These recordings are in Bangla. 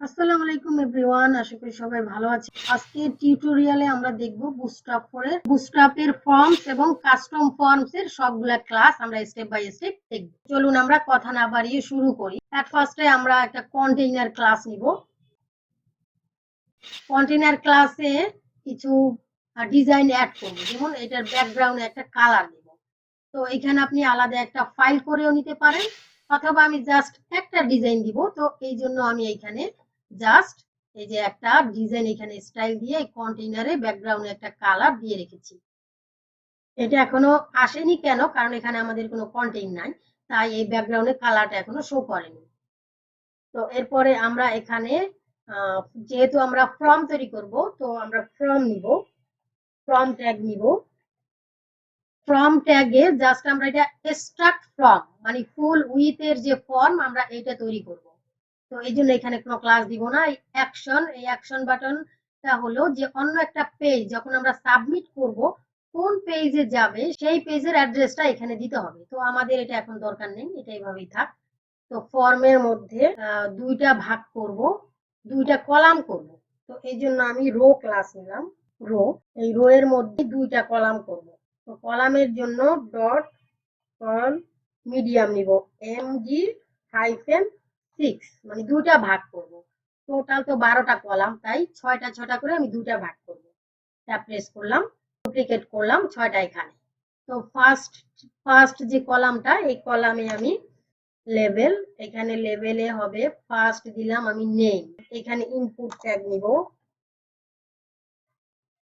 আসসালামু আলাইকুম এভরিওয়ান, আশা করি সবাই ভালো আছে। আজকে টিউটোরিয়ালে আমরা দেখব বুটস্ট্র্যাপের ফর্মস এবং কাস্টম ফর্মস এর সবগুলা ক্লাস আমরা স্টেপ বাই স্টেপ দেখব। চলুন আমরা কথা না বাড়িয়ে শুরু করি। এট ফার্স্টে আমরা একটা কন্টেইনার ক্লাস নিব। কন্টেইনার ক্লাসে কিছু ডিজাইন অ্যাড করব, যেমন এটার ব্যাকগ্রাউন্ডে একটা কালার দেব। তো এখানে আপনি আলাদা একটা ফাইল করেও নিতে পারেন, অথবা আমি জাস্ট একটা ডিজাইন দিব। তো এই জন্য আমি এইখানে জাস্ট এই যে একটা ডিজাইন এখানে স্টাইল দিয়ে কন্টেইনারে ব্যাকগ্রাউন্ডে একটা কালার দিয়ে রেখেছি। এটা এখনো আসেনি কেন? কারণ এখানে আমাদের কোনো কন্টেইন নাই, তাই এই ব্যাকগ্রাউন্ডে কালারটা এখনো শো করেনি। তো এরপরে আমরা এখানে যেহেতু আমরা ফর্ম তৈরি করব, তো আমরা ফর্ম নিব, ফর্ম ট্যাগ নিব। ফর্ম ট্যাগে জাস্ট আমরা এটা এক্সট্রাক্ট ফর্ম মানে ফুল উইথ এর যে ফর্ম আমরা এটা তৈরি করব। তো এই জন্য এখানে কোনো ক্লাস দিব না। এই অ্যাকশন বাটনটা হলো যে অন্য একটা পেজ যখন আমরা সাবমিট করব, কোন পেজে যাবে সেই পেজের অ্যাড্রেসটা এখানে দিতে হবে। তো আমাদের এটা এখন দরকার নেই, এটা এইভাবেই থাক। তো ফর্মের মধ্যে দুইটা ভাগ করব, দুইটা কলাম করব। তো এই জন্য আমি রো ক্লাস নিলাম। রো, এই রো এর মধ্যে দুইটা কলাম করব। তো কলামের জন্য ডট কল মিডিয়াম নিব, mg-6 মানে দুইটা ভাগ করব। টোটাল তো 12টা কলাম, তাই 6টা করে আমি দুইটা ভাগ করব। ট্যাপ প্রেস করলাম, ডুপ্লিকেট করলাম 6টা এখানে। তো ফার্স্ট যে কলামটা, এই কলামে আমি লেভেল, এখানে লেভেলে হবে ফার্স্ট দিলাম আমি নেম। এখানে ইনপুট ট্যাগ নিব,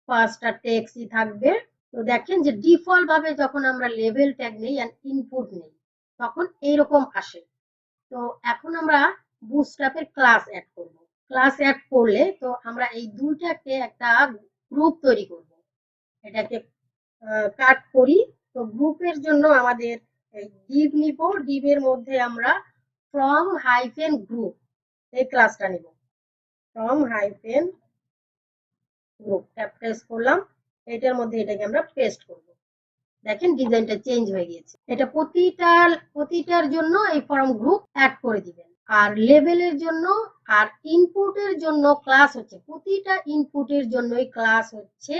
ফার্স্টটা টেক্সটই থাকবে। তো দেখেন যে ডিফল্ট ভাবে যখন আমরা লেভেল ট্যাগ নেই আর ইনপুট নেই, তখন এইরকম আসে। তো এখন আমরা বুটস্ট্র্যাপের ক্লাস অ্যাড করব। ক্লাস অ্যাড করলে তো আমরা এই দুইটাকে একটা গ্রুপ তৈরি করব। এটাকে কাট করি। তো গ্রুপের জন্য আমাদের ডিভ নিব, ডিভের মধ্যে আমরা ফ্রম হাইফেন গ্রুপ এই ক্লাসটা নিব। From hyphen group tap press করলাম, এটার মধ্যে এটাকে আমরা পেস্ট করব। দেখেন ডিজাইনটা চেঞ্জ হয়ে গিয়েছে। এটা প্রতিটার জন্য এই ফর্ম গ্রুপ অ্যাড করে দিবেন। আর লেভেলের জন্য আর ইনপুটের জন্য ক্লাস হচ্ছে, প্রতিটা ইনপুটের জন্যই ক্লাস হচ্ছে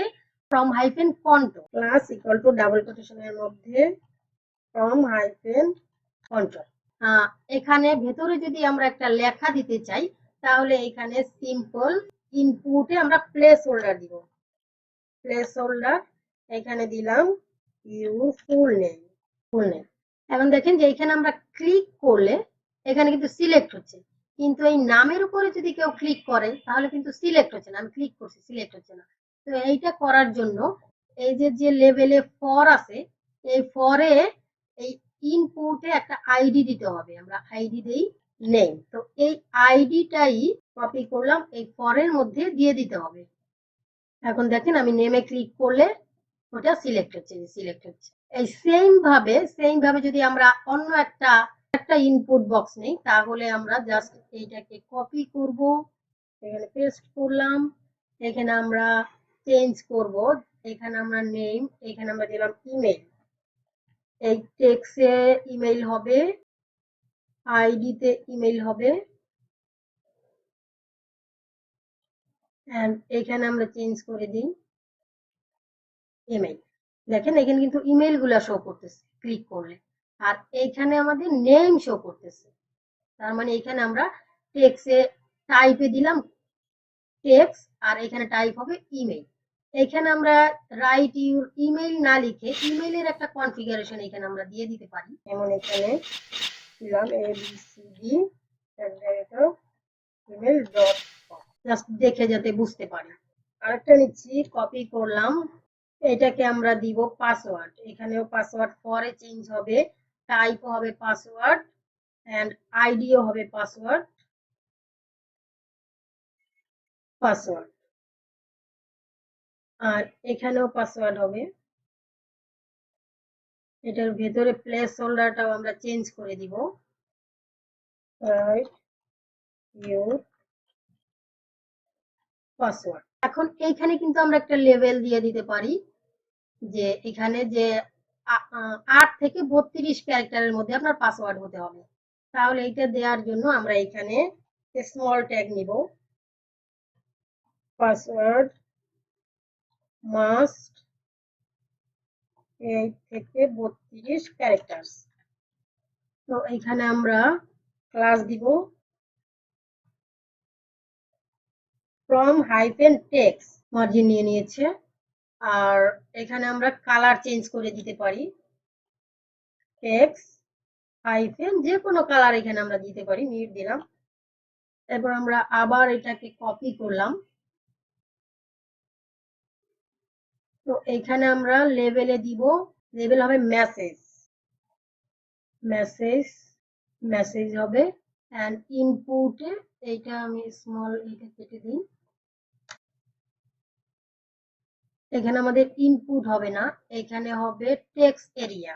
form hyphen control. Class equal to double কোটেশনের মধ্যে ফ্রম হাইফেন কন্ট্রোল। এখানে ভেতরে যদি আমরা একটা লেখা দিতে চাই, তাহলে এখানে সিম্পল ইনপুটে আমরা প্লেস হোল্ডার দিব। প্লেস হোল্ডার এখানে দিলাম ফুল নেম। এখন দেখেন যে এখানে আমরা ক্লিক করলে এখানে কিন্তু সিলেক্ট হচ্ছে, কিন্তু এই নামের উপরে যদি কেউ ক্লিক করে তাহলে কিন্তু সিলেক্ট হচ্ছে না। আমি ক্লিক করছি, সিলেক্ট হচ্ছে না। তো এইটা করার জন্য এই যে লেভেলে ফর আছে, এই ফরে এই ইনপুটে একটা আইডি দিতে হবে। আমরা আইডি দেই নেম। তো এই আইডিটাই কপি করলাম, এই ফরের মধ্যে দিয়ে দিতে হবে। এখন দেখেন আমি নেমে ক্লিক করলে ওটা সিলেক্ট হচ্ছে। এই সেম ভাবে যদি আমরা অন্য একটা ইনপুট বক্স নেই, তাহলে আমরা জাস্ট এইটাকে কপি করব, এখানে পেস্ট করলাম, এখানে আমরা চেঞ্জ করব, এখানে আমরা নেম, এখানে আমরা দিলাম ইমেল। এই টেক্সটে ইমেল হবে, আইডিতে ইমেল হবে, এন্ড এখানে আমরা চেঞ্জ করে দিই ইমেল। দেখেন এখানে কিন্তু ইমেল গুলা শো করতেছে ক্লিক করলে, আর এইখানে আমাদের নেম শো করতেছে। তার মানে এখানে আমরা টেক্সে টাইপে দিলাম টেক্স, আর এখানে টাইপ হবে ইমেল। এখানে আমরা রাইট ইউর ইমেল না লিখে ইমেলের একটা কনফিগারেশন এখানে আমরা দিয়ে দিতে পারি। যেমন এখানে দিলাম abcd@email.com, জাস্ট দেখে যাতে বুঝতে পারি। আরেকটা নিচ্ছি, কপি করলাম, এটাকে আমরা দিব পাসওয়ার্ড। এখানেও পাসওয়ার্ড পরে চেঞ্জ হবে, টাইপ হবে পাসওয়ার্ড, এন্ড আইডিও হবে পাসওয়ার্ড। আর এখানেও পাসওয়ার্ড হবে। এটার ভেতরে প্লেস হোল্ডারটাও আমরা চেঞ্জ করে দিব, ইউর পাসওয়ার্ড। এখন এইখানে কিন্তু আমরা একটা লেভেল দিয়ে দিতে পারি, যে এখানে যে 8 থেকে 32 ক্যারেক্টারের মধ্যে আপনার পাসওয়ার্ড হতে হবে। তাহলে এইটা দেওয়ার জন্য আমরা এখানে স্মল ট্যাগ নিব, পাসওয়ার্ড মাস্ট 8 থেকে 32 ক্যারেক্টার্স। তো এখানে আমরা ক্লাস দিব ফ্রম হাইফেন টেক্সট, মার্জিন নিয়ে নিয়েছে। আর এখানে আমরা কালার চেঞ্জ করে দিতে পারি, টেক্সট হাইফেন যে কোনো কালার এখানে আমরা দিতে পারি, মিট দিলাম। এরপর আমরা আবার এটাকে কপি করলাম। তো এখানে আমরা লেবেলে দিব, লেবেল হবে মেসেজ, মেসেজ মেসেজ হবে। এন্ড ইনপুটে এইটা আমি স্মল এটা কেটে দিই, এখানে আমাদের ইনপুট হবে না, এখানে হবে টেক্সট এরিয়া।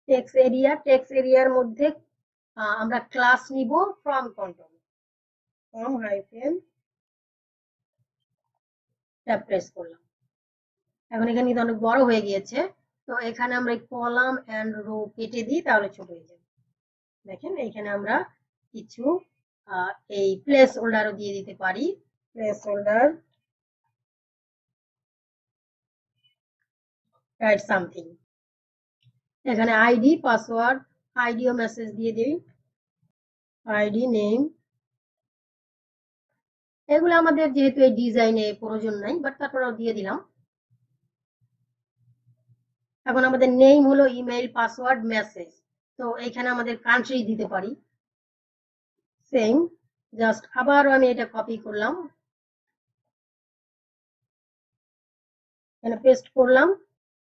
টেক্সট এরিয়ার মধ্যে আমরা ক্লাস নিব from control, from hyphen tab press করলাম। এখন এখানে কিন্তু অনেক বড় হয়ে গিয়েছে, তো এখানে আমরা কলাম এন্ড রো কেটে দিই, তাহলে ছোট হয়ে যাবে। দেখেন এখানে আমরা কিছু এই প্লেস হোল্ডারও দিয়ে দিতে পারি, প্লেস হোল্ডার রাইট সামথিং। এখানে আইডি পাসওয়ার্ড আইডিও মেসেজ দিয়ে দিই, আইডি নেম, এগুলো আমাদের যেহেতু এই ডিজাইনে প্রয়োজন নাই, বাট তারপরেও দিয়ে দিলাম। এখন আমাদের নেম হলো ইমেইল পাসওয়ার্ড মেসেজ, তো এখানে আমাদের কান্ট্রি দিতে পারি সেম, জাস্ট আবারও আমি এটা কপি করলাম, এখানে পেস্ট করলাম।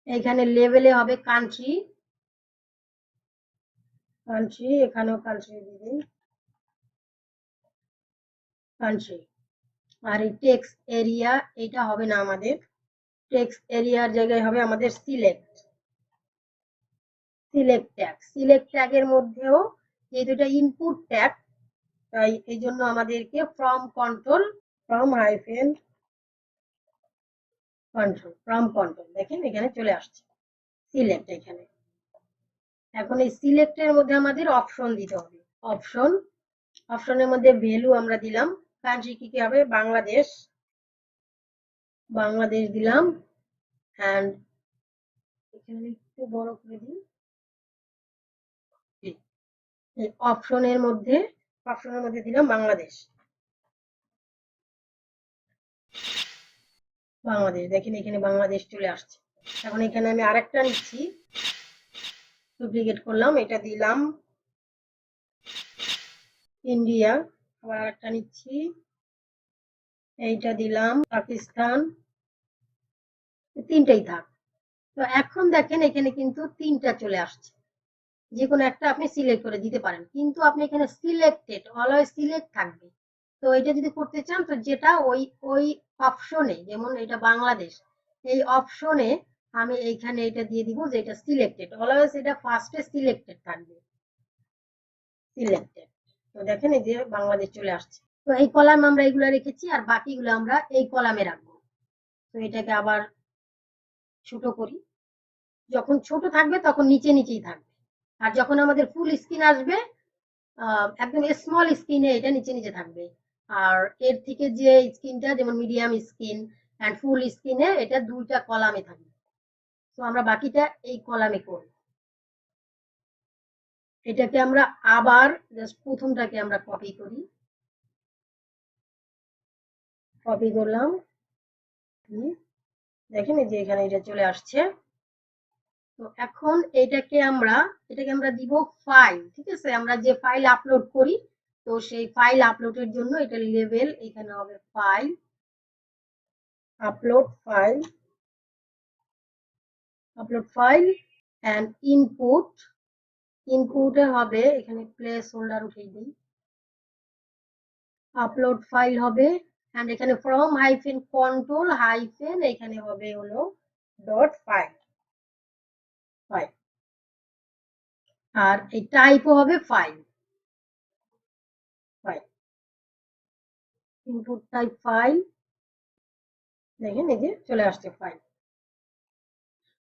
এখানে লেভেলে হবে কান্ট্রি, কান্ট্রি এখানেও কান্ট্রি দিয়ে দিই, কান্ট্রি। আর এই টেক্সট এরিয়া এটা হবে না আমাদের, টেক্সট এরিয়ার জায়গায় হবে আমাদের সিলেক্ট, সিলেক্ট ট্যাগের মধ্যেও যেহেতু এটা ইনপুট ট্যাগ, তাই এই জন্য আমাদেরকে from control, from hyphen control, from control, দেখেন এখানে চলে আসছে সিলেক্ট। এখানে এখন এই সিলেক্টের মধ্যে আমাদের অপশন দিতে হবে, অপশন, অপশনের মধ্যে ভ্যালু আমরা দিলাম, কান্ট্রি কি হবে বাংলাদেশ, বাংলাদেশ দিলাম। এন্ড এখানে একটু বড় করে দিই, অপশনের মধ্যে দিলাম বাংলাদেশ, বাংলাদেশ, দেখেন এখানে বাংলাদেশ চলে আসছে। এখন এখানে আমি আরেকটা নিচ্ছি, ডুপ্লিকেট করলাম, এটা দিলাম ইন্ডিয়া, আবার আরেকটা নিচ্ছি, এইটা দিলাম পাকিস্তান, তিনটাই থাক। তো এখন দেখেন এখানে কিন্তু তিনটা চলে আসছে, যে কোনো একটা আপনি সিলেক্ট করে দিতে পারেন, কিন্তু আপনি এখানে সিলেক্টেড অলওয়েজ সিলেক্ট থাকবে। তো এটা যদি করতে চান, তো যেটা ওই ওই অপশনে, যেমন এটা বাংলাদেশ, এই অপশনে আমি এইখানে এটা দিয়ে দিব যে এটা সিলেক্টেড, অলওয়েজ এটা ফার্স্টে সিলেক্টেড থাকবে, সিলেক্টেড। তো দেখেন এই যে বাংলাদেশ চলে আসছে। তো এই কলাম আমরা এগুলো রেখেছি, আর বাকিগুলো আমরা এই কলামে রাখবো। তো এটাকে আবার ছোট করি, যখন ছোট থাকবে তখন নিচে নিচেই থাকবে, আর যখন আমাদের ফুল স্ক্রিন আসবে একদম স্মল স্ক্রিনে এটা নিচে নিচে থাকবে। আর এর থেকে যে স্ক্রিনটা যেমন মিডিয়াম স্ক্রিন এন্ড ফুল স্ক্রিনে এটা দুইটা কলামে থাকবে। তো আমরা বাকিটা এই কলামে করব। এটাকে আমরা আবার জাস্ট প্রথমটাকে আমরা কপি করি, কপি করলাম, দেখেন এই যে এখানে এটা চলে আসছে। তো এখন এটাকে আমরা দিব ফাইল, ঠিক আছে, আমরা যে ফাইল আপলোড করি, তো সেই ফাইল আপলোডের জন্য এটা লেভেল এখানে হবে file, upload file, upload file and input, ইনপুটে হবে এখানে প্লেস হোল্ডার উঠিয়ে দিই, আপলোড ফাইল হবে। এন্ড এখানে ফ্রম হাইফেন কন্ট্রোল হাইফেন এখানে হবে হলো ডট ফাইল, ফাইল। আর এই টাইপও হবে file, file, input type file, দেখেন এই যে চলে আসছে ফাইল।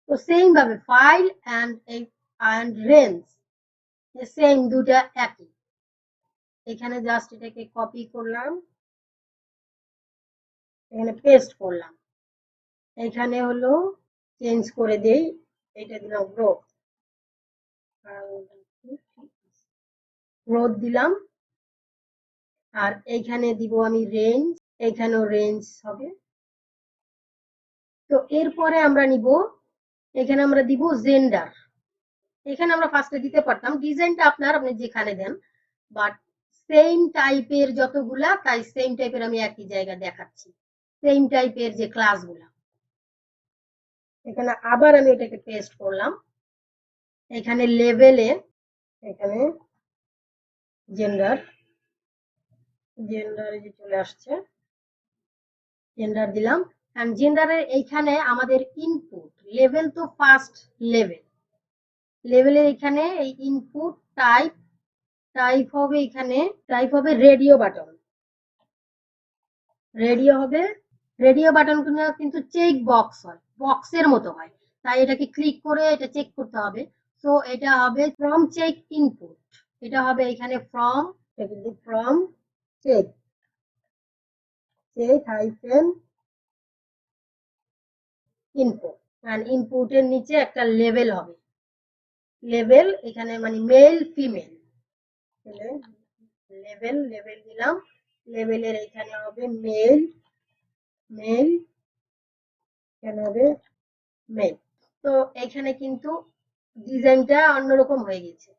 তো সেম ভাবে ফাইল এন্ড রেঞ্জ সেম, দুটা একই, এখানে জাস্ট এটাকে কপি করলাম, এখানে পেস্ট করলাম, এখানে হলো চেঞ্জ করে দেই, এটা দিলাম গ্রোথ দিলাম, আর এইখানে দিব আমি রেঞ্জ, এখানেও রেঞ্জ হবে। তো এরপরে আমরা নিব, এখানে আমরা দিব জেন্ডার, এখানে আমরা ফার্স্টে দিতে পারতাম, ডিজাইনটা আপনি যেখানে দেন, বাট সেম টাইপের যতগুলা, তাই সেম টাইপের আমি একই জায়গায় দেখাচ্ছি, সেম টাইপের যে ক্লাসগুলা। এখানে আবার আমি এটাকে পেস্ট করলাম, এখানে লেভেলে, এখানে জেন্ডার, জেন্ডারে যে চলে আসছে, জেন্ডার দিলাম, এন্ড জেন্ডারের এইখানে আমাদের ইনপুট লেভেল, তো ফার্স্ট লেভেল, লেভেলের এখানে এই ইনপুট টাইপ, টাইপ হবে এখানে, টাইপ হবে রেডিও বাটন, রেডিও হবে, রেডিও বাটন কিন্তু চেক বক্স হয়, বক্সের মতো হয়, তাই এটাকে ক্লিক করে এটা চেক করতে হবে। তো এটা হবে ফ্রম চেক ইনপুট, এটা হবে এখানে form, form check, check hyphen input, and ইনপুটের নিচে একটা লেভেল হবে, লেভেল এখানে মানে মেল ফিমেল, লেভেল, লেভেল দিলাম, লেভেলের এখানে হবে মেল, মেল, এখানে হবে মেল। তো এখানে কিন্তু ডিজাইনটা অন্যরকম হয়ে গেছে।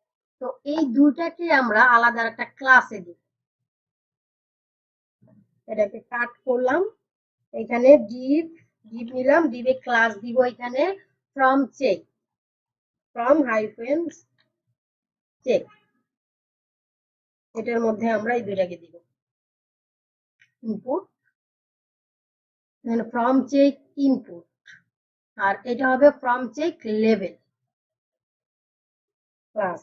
তো এই দুইটাকে আমরা আলাদা একটা ক্লাসে দিব, এটাকে কাট করলাম, এখানে ডিভ, ডিভ নিলাম, ডিভে ক্লাস দিব এখানে form check, form hyphen check, এটার মধ্যে আমরা এই দুইটাকে দিব ইনপুট, ফ্রম চেক ইনপুট, আর এটা হবে ফ্রম চেক লেভেল, class,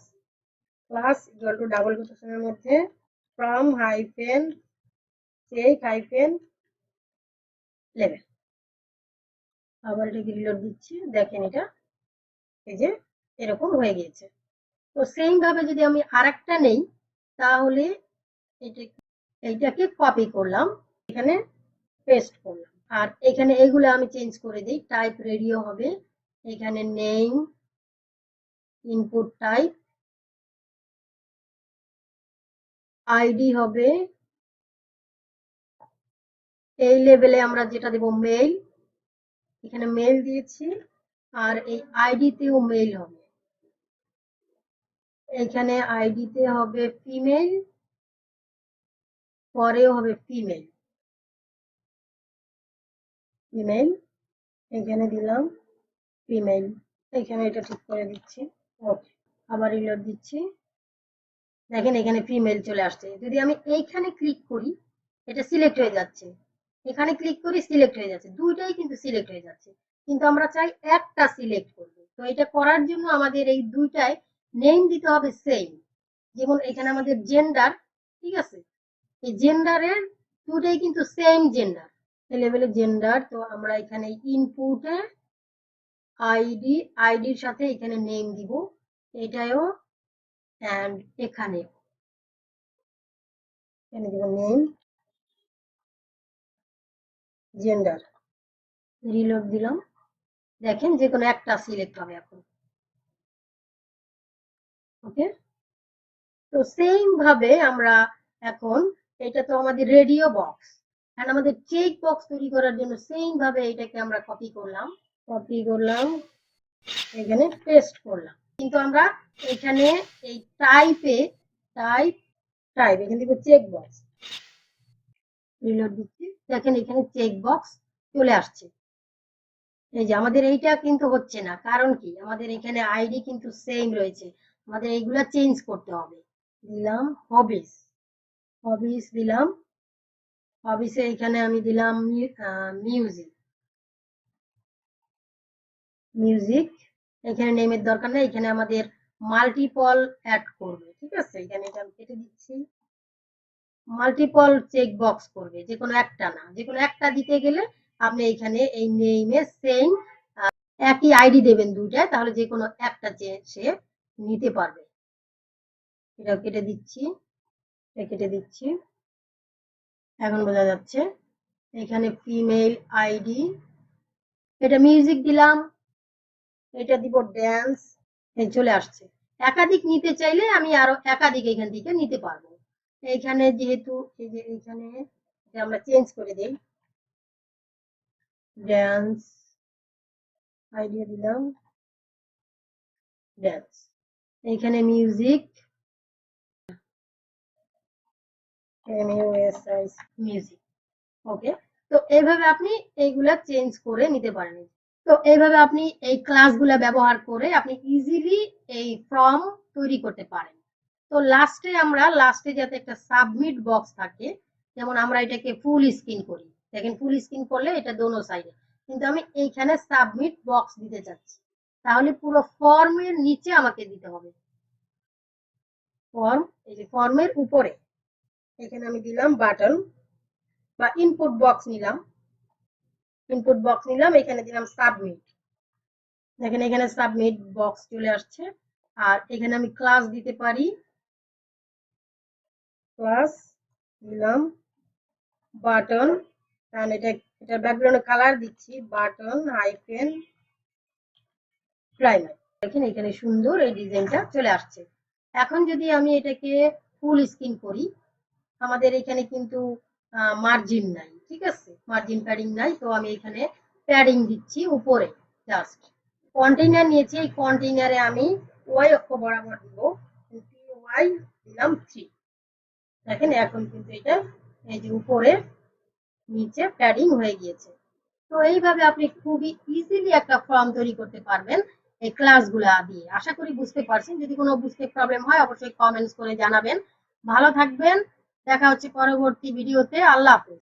class equal to double কোটেশনের মধ্যে ফ্রম হাইফেন চেক হাইফেন লেভেল। আবার এটাকে রিলোড দিচ্ছি, দেখেন এটা এই যে এরকম হয়ে গিয়েছে। তো সেম ভাবে যদি আমি আরেকটা নেই, তাহলে এইটাকে কপি করলাম, এখানে পেস্ট করলাম, আর এখানে এগুলো আমি চেঞ্জ করে দিই, টাইপ রেডিও হবে, এখানে নেম, ইনপুট টাইপ, আইডি হবে, এই লেভেলে আমরা যেটা দেব মেল, এখানে মেল দিয়েছি, আর এই আইডিতেও মেল হবে, এখানে আইডিতে হবে ফিমেল, পরেও হবে ফিমেল, ফিমেল, এখানে দিলাম ফিমেল, এখানে এটা ঠিক করে দিচ্ছি, ওকে, আবার রিলোড দিচ্ছি, দেখেন এখানে ফিমেল চলে আসছে। যদি আমি এইখানে ক্লিক করি, এটা সিলেক্ট হয়ে যাচ্ছে, এখানে ক্লিক করি সিলেক্ট হয়ে যাচ্ছে, দুইটাই কিন্তু সিলেক্ট হয়ে যাচ্ছে, কিন্তু আমরা চাই একটা সিলেক্ট করব। তো এটা করার জন্য আমাদের এই দুইটায় নেম দিতে হবে সেম, যেমন এখানে আমাদের জেন্ডার, ঠিক আছে, এই জেন্ডারের দুটাই কিন্তু সেম জেন্ডার, এই লেভেলে জেন্ডার, তো আমরা এখানে ইনপুটে আইডি, আইডির সাথে এখানে নেম দিব, এটাও, এন্ড এখানে দিব নেম, জেন্ডার, রিলোড দিলাম, দেখেন যে কোনো একটা সিলেক্ট হবে এখন, ওকে। তো সেম ভাবে আমরা এখন, এটা তো আমাদের রেডিও বক্স, আর আমাদের চেক বক্স তৈরি করার জন্য সেম ভাবে এটাকে আমরা কপি করলাম, কপি করলাম, এখানে পেস্ট করলাম, কিন্তু আমরা এখানে এই টাইপে, টাইপ, টাইপ, এখান থেকে চেক বক্স, রিলোড দিচ্ছি, দেখেন এখানে চেক বক্স চলে আসছে। এই যে আমাদের এইটা কিন্তু হচ্ছে না, কারণ কি, আমাদের এখানে আইডি কিন্তু সেম রয়েছে, আমাদের এইগুলা চেঞ্জ করতে হবে। দিলাম হবিস, হবিস দিলাম, হবিসে এখানে আমি দিলাম মিউজিক, মিউজিক, এখানে নেমের দরকার নেই, এখানে আমাদের মাল্টিপল অ্যাড করবে, ঠিক আছে, এখানে এটা কেটে দিচ্ছি, মাল্টিপল চেক বক্স করবে, যে কোনো একটা না, যে কোনো একটা দিতে গেলে আপনি এখানে এই নেমে সেম একই আইডি দেবেন দুইটায়, তাহলে যে কোনো একটা সে নিতে পারবে। এটা কেটে দিচ্ছি, কেটে দিচ্ছি, এখন বোঝা যাচ্ছে। এখানে ফিমেল আইডি, এটা মিউজিক দিলাম, এটা দিব ড্যান্স, চলে আসছে। একাধিক নিতে চাইলে আমি আরো একাধিক এখান থেকে নিতে পারবো। এইখানে যেহেতু এই যে এইখানে আমরা চেঞ্জ করে দেই, ড্যান্স আইডিয়া দিলাম, ড্যান্স, এইখানে মিউজিক, মিউজিক। ওকে, তো এইভাবে আপনি এইগুলা চেঞ্জ করে নিতে পারেন। তো এইভাবে আপনি এই ক্লাসগুলা ব্যবহার করে আপনি ইজিলি এই ফর্ম তৈরি করতে পারেন। তো লাস্টে যাতে একটা সাবমিট বক্স থাকে, যেমন আমরা এটাকে ফুল স্ক্রিন করি, দেখেন ফুল স্ক্রিন করলে এটা দোনো সাইডে, কিন্তু আমি এইখানে সাবমিট বক্স দিতে চাচ্ছি, তাহলে পুরো ফর্মের নিচে আমাকে দিতে হবে। ফর্ম, এই যে ফর্মের উপরে এখানে আমি দিলাম বাটন বা ইনপুট বক্স নিলাম, এখানে দিলাম সাবমিট, দেখেন এখানে সাবমিট বক্স চলে আসছে। আর এখানে আমি ক্লাস দিতে পারি, ক্লাস দিলাম বাটন, কারণ এটার ব্যাকগ্রাউন্ডে কালার দিচ্ছি বাটন হাইফেন প্রাইমার। দেখেন এখানে সুন্দর এই ডিজাইনটা চলে আসছে। এখন যদি আমি এটাকে ফুল স্ক্রিন করি, আমাদের এখানে কিন্তু মার্জিন নাই, ঠিক আছে, মার্জিন প্যাডিং নাই, তো আমি এখানে প্যাডিং দিচ্ছি উপরে জাস্ট। কন্টেইনার নিয়েছি, এই কন্টেইনারে আমি ওয়াই অক্ষ বরাবর দিব, ওয়াই দিলাম 3। দেখেন এখন কিন্তু এটা এই যে উপরে নিচে প্যাডিং হয়ে গিয়েছে। তো এইভাবে আপনি খুবই ইজিলি একটা ফর্ম তৈরি করতে পারবেন এই ক্লাসগুলা দিয়ে। আশা করি বুঝতে পারছেন। যদি কোনো বুঝতে প্রবলেম হয় অবশ্যই কমেন্টস করে জানাবেন। ভালো থাকবেন, দেখা হচ্ছে পরবর্তী ভিডিওতে। আল্লাহ হাফেজ।